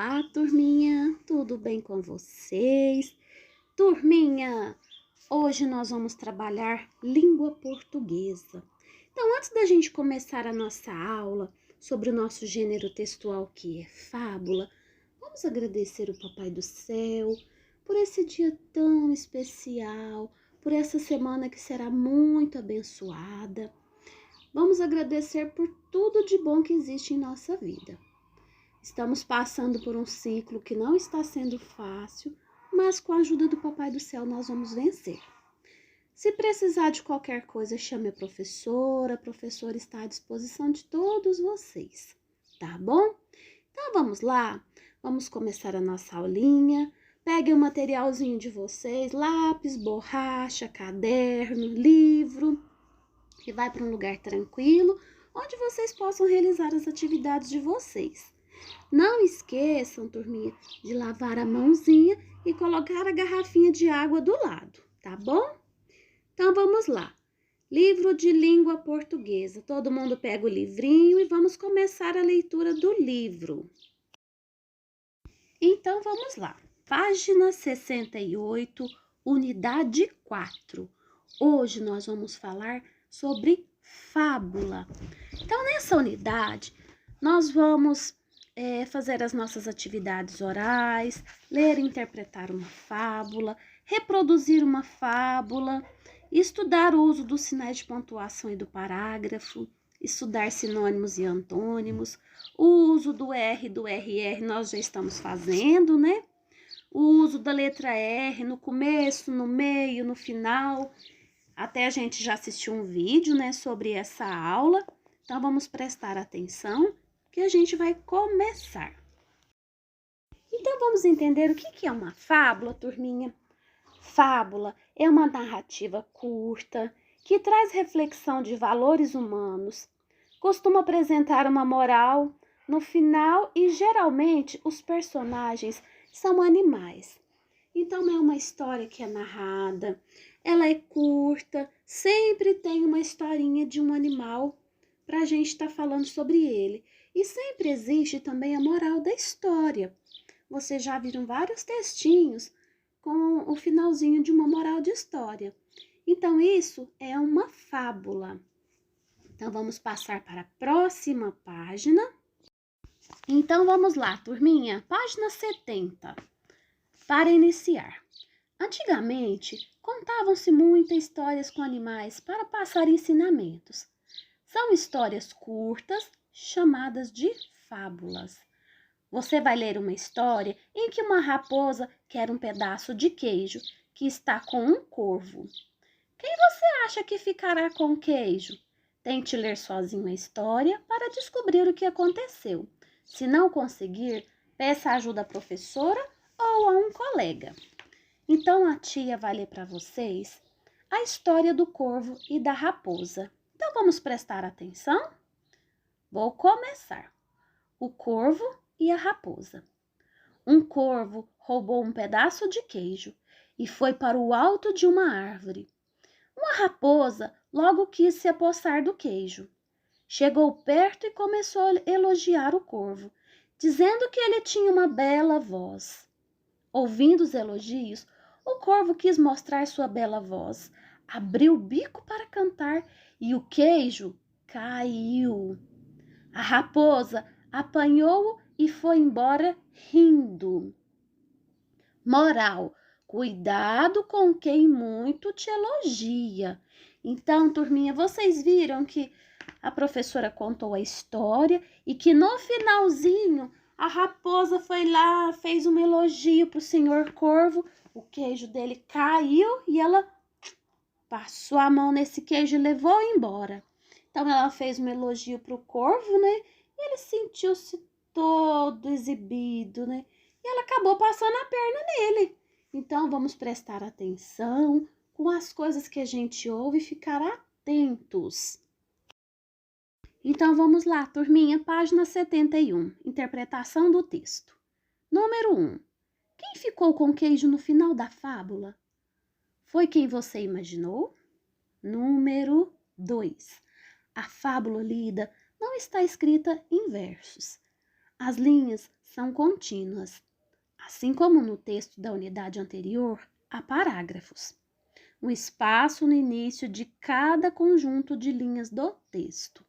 Olá, turminha, tudo bem com vocês? Turminha, hoje nós vamos trabalhar língua portuguesa. Então, antes da gente começar a nossa aula sobre o nosso gênero textual que é fábula, vamos agradecer o Papai do Céu por esse dia tão especial, por essa semana que será muito abençoada. Vamos agradecer por tudo de bom que existe em nossa vida. Estamos passando por um ciclo que não está sendo fácil, mas com a ajuda do Papai do Céu nós vamos vencer. Se precisar de qualquer coisa, chame a professora está à disposição de todos vocês, tá bom? Então vamos lá, vamos começar a nossa aulinha. Peguem o materialzinho de vocês, lápis, borracha, caderno, livro, e vai para um lugar tranquilo, onde vocês possam realizar as atividades de vocês. Não esqueçam, turminha, de lavar a mãozinha e colocar a garrafinha de água do lado, tá bom? Então, vamos lá. Livro de língua portuguesa. Todo mundo pega o livrinho e vamos começar a leitura do livro. Então, vamos lá. Página 68, unidade 4. Hoje nós vamos falar sobre fábula. Então, nessa unidade, nós vamos fazer as nossas atividades orais, ler e interpretar uma fábula, reproduzir uma fábula, estudar o uso dos sinais de pontuação e do parágrafo, estudar sinônimos e antônimos, o uso do R e do RR nós já estamos fazendo, né? O uso da letra R no começo, no meio, no final. Até a gente já assistiu um vídeo, né, sobre essa aula. Então, vamos prestar atenção que a gente vai começar. Então, vamos entender o que é uma fábula, turminha? Fábula é uma narrativa curta que traz reflexão de valores humanos, costuma apresentar uma moral no final e, geralmente, os personagens são animais. Então, é uma história que é narrada, ela é curta, sempre tem uma historinha de um animal para a gente estar falando sobre ele. E sempre existe também a moral da história. Vocês já viram vários textinhos com o finalzinho de uma moral de história. Então, isso é uma fábula. Então, vamos passar para a próxima página. Então, vamos lá, turminha. Página 70. Para iniciar. Antigamente, contavam-se muitas histórias com animais para passar ensinamentos. São histórias curtas, chamadas de fábulas. Você vai ler uma história em que uma raposa quer um pedaço de queijo que está com um corvo. Quem você acha que ficará com o queijo? Tente ler sozinho a história para descobrir o que aconteceu. Se não conseguir, peça ajuda à professora ou a um colega. Então, a tia vai ler para vocês a história do corvo e da raposa. Então, vamos prestar atenção? Vou começar. O corvo e a raposa. Um corvo roubou um pedaço de queijo e foi para o alto de uma árvore. Uma raposa logo quis se apossar do queijo. Chegou perto e começou a elogiar o corvo, dizendo que ele tinha uma bela voz. Ouvindo os elogios, o corvo quis mostrar sua bela voz, abriu o bico para cantar e o queijo caiu. A raposa apanhou-o e foi embora rindo. Moral: cuidado com quem muito te elogia. Então, turminha, vocês viram que a professora contou a história e que no finalzinho a raposa foi lá, fez um elogio para o senhor corvo, o queijo dele caiu e ela passou a mão nesse queijo e levou embora. Então, ela fez um elogio para o corvo, né? E ele sentiu-se todo exibido, né? E ela acabou passando a perna nele. Então, vamos prestar atenção com as coisas que a gente ouve e ficar atentos. Então, vamos lá, turminha, página 71, interpretação do texto. Número 1. Quem ficou com queijo no final da fábula? Foi quem você imaginou? Número 2. A fábula lida não está escrita em versos. as linhas são contínuas. Assim como no texto da unidade anterior, há parágrafos. Um espaço no início de cada conjunto de linhas do texto.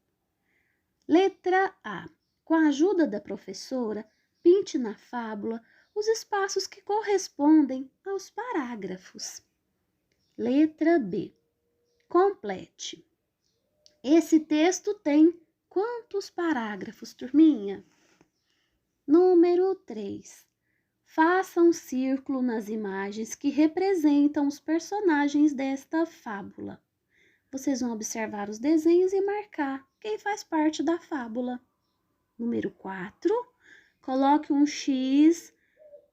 Letra A. Com a ajuda da professora, pinte na fábula os espaços que correspondem aos parágrafos. Letra B. Complete. Esse texto tem quantos parágrafos, turminha? Número 3. Faça um círculo nas imagens que representam os personagens desta fábula. Vocês vão observar os desenhos e marcar quem faz parte da fábula. Número 4. Coloque um X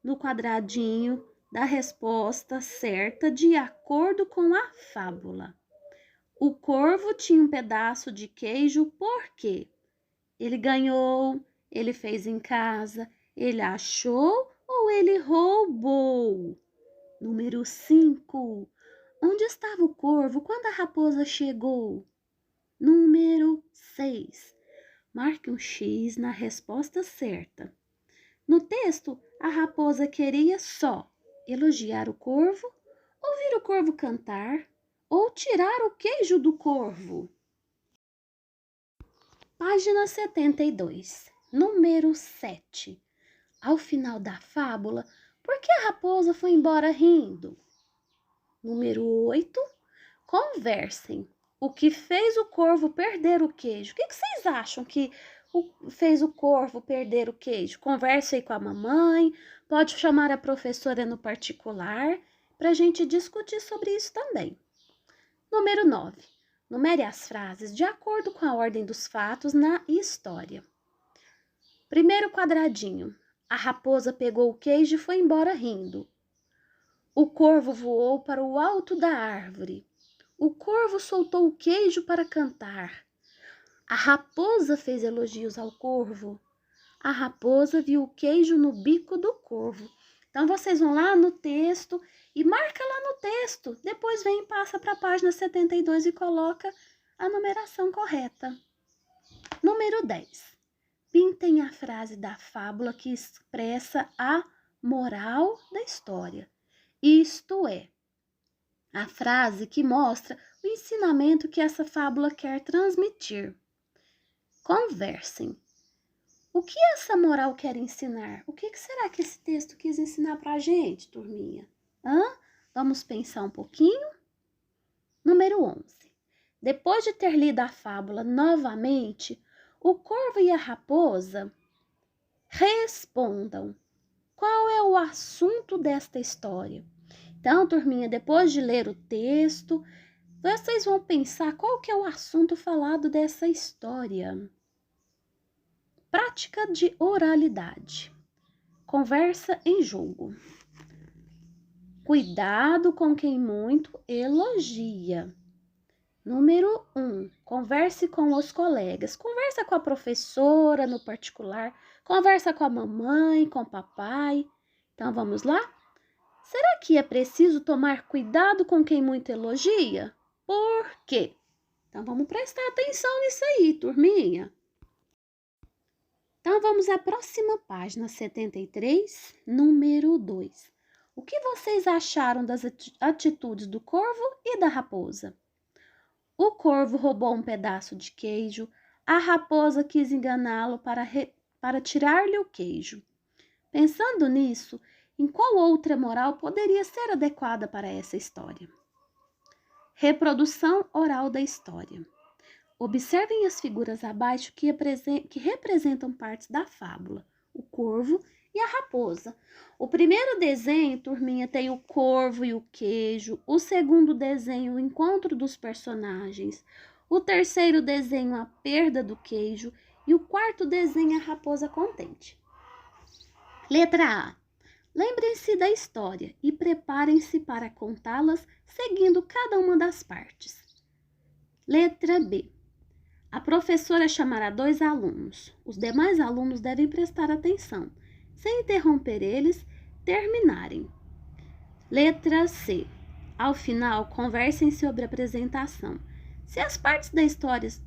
no quadradinho da resposta certa de acordo com a fábula. O corvo tinha um pedaço de queijo por quê? Ele ganhou, ele fez em casa, ele achou ou ele roubou? Número 5. Onde estava o corvo quando a raposa chegou? Número 6. Marque um X na resposta certa. No texto, a raposa queria só elogiar o corvo, ouvir o corvo cantar ou tirar o queijo do corvo. Página 72, número 7. Ao final da fábula, por que a raposa foi embora rindo? Número 8. Conversem. O que fez o corvo perder o queijo? O que vocês acham que fez o corvo perder o queijo? Converse aí com a mamãe, pode chamar a professora no particular, para a gente discutir sobre isso também. Número 9. Numere as frases de acordo com a ordem dos fatos na história. Primeiro quadradinho. A raposa pegou o queijo e foi embora rindo. O corvo voou para o alto da árvore. O corvo soltou o queijo para cantar. A raposa fez elogios ao corvo. A raposa viu o queijo no bico do corvo. Então, vocês vão lá no texto e marca lá no texto. Depois vem e passa para a página 72 e coloca a numeração correta. Número 10. Pintem a frase da fábula que expressa a moral da história. Isto é, a frase que mostra o ensinamento que essa fábula quer transmitir. Conversem. O que essa moral quer ensinar? O que será que esse texto quis ensinar para a gente, turminha? Vamos pensar um pouquinho? Número 11. Depois de ter lido a fábula novamente, o corvo e a raposa respondam. Qual é o assunto desta história? Então, turminha, depois de ler o texto, vocês vão pensar qual que é o assunto falado dessa história. Prática de oralidade. Conversa em jogo. Cuidado com quem muito elogia. Número 1. Converse com os colegas. Conversa com a professora no particular. Conversa com a mamãe, com o papai. Então, vamos lá? Será que é preciso tomar cuidado com quem muito elogia? Por quê? Então, vamos prestar atenção nisso aí, turminha. Então, vamos à próxima página, 73, número 2. O que vocês acharam das atitudes do corvo e da raposa? O corvo roubou um pedaço de queijo, a raposa quis enganá-lo para tirar-lhe o queijo. Pensando nisso, em qual outra moral poderia ser adequada para essa história? Reprodução oral da história. Observem as figuras abaixo que representam partes da fábula, o corvo e a raposa. O primeiro desenho, turminha, tem o corvo e o queijo. O segundo desenho, o encontro dos personagens. O terceiro desenho, a perda do queijo. E o quarto desenho, a raposa contente. Letra A. Lembrem-se da história e preparem-se para contá-las seguindo cada uma das partes. Letra B. A professora chamará 2 alunos. Os demais alunos devem prestar atenção, sem interromper eles terminarem. Letra C. Ao final, conversem sobre a apresentação. Se as partes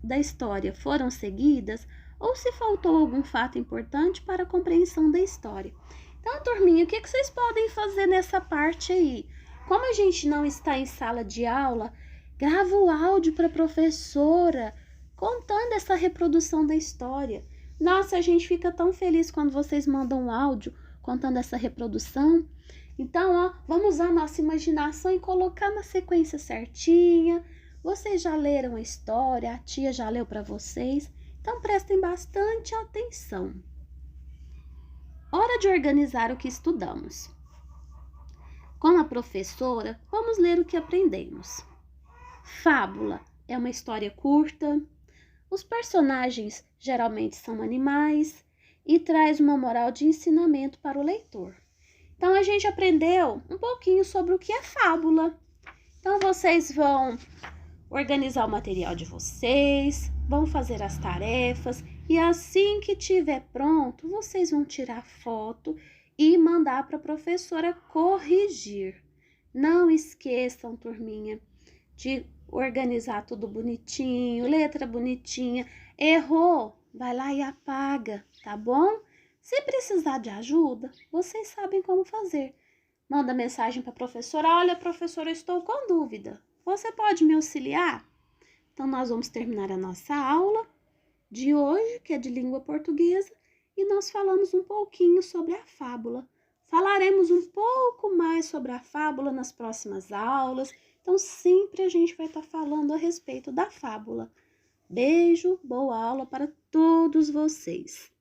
da história foram seguidas, ou se faltou algum fato importante para a compreensão da história. Então, turminha, o que vocês podem fazer nessa parte aí? Como a gente não está em sala de aula, grava o áudio para a professora, contando essa reprodução da história. Nossa, a gente fica tão feliz quando vocês mandam um áudio contando essa reprodução. Então, ó, vamos usar a nossa imaginação e colocar na sequência certinha. Vocês já leram a história, a tia já leu para vocês, então prestem bastante atenção. Hora de organizar o que estudamos. Com a professora, vamos ler o que aprendemos. Fábula é uma história curta, os personagens geralmente são animais e traz uma moral de ensinamento para o leitor. Então, a gente aprendeu um pouquinho sobre o que é fábula. Então, vocês vão organizar o material de vocês, vão fazer as tarefas e assim que tiver pronto, vocês vão tirar foto e mandar para a professora corrigir. Não esqueçam, turminha, de organizar tudo bonitinho, letra bonitinha. Errou, vai lá e apaga, tá bom? Se precisar de ajuda, vocês sabem como fazer. Manda mensagem para a professora: olha, professora, eu estou com dúvida. Você pode me auxiliar? Então, nós vamos terminar a nossa aula de hoje, que é de língua portuguesa, e nós falamos um pouquinho sobre a fábula. Falaremos um pouco mais sobre a fábula nas próximas aulas. Então, sempre a gente vai estar falando a respeito da fábula. Beijo, boa aula para todos vocês.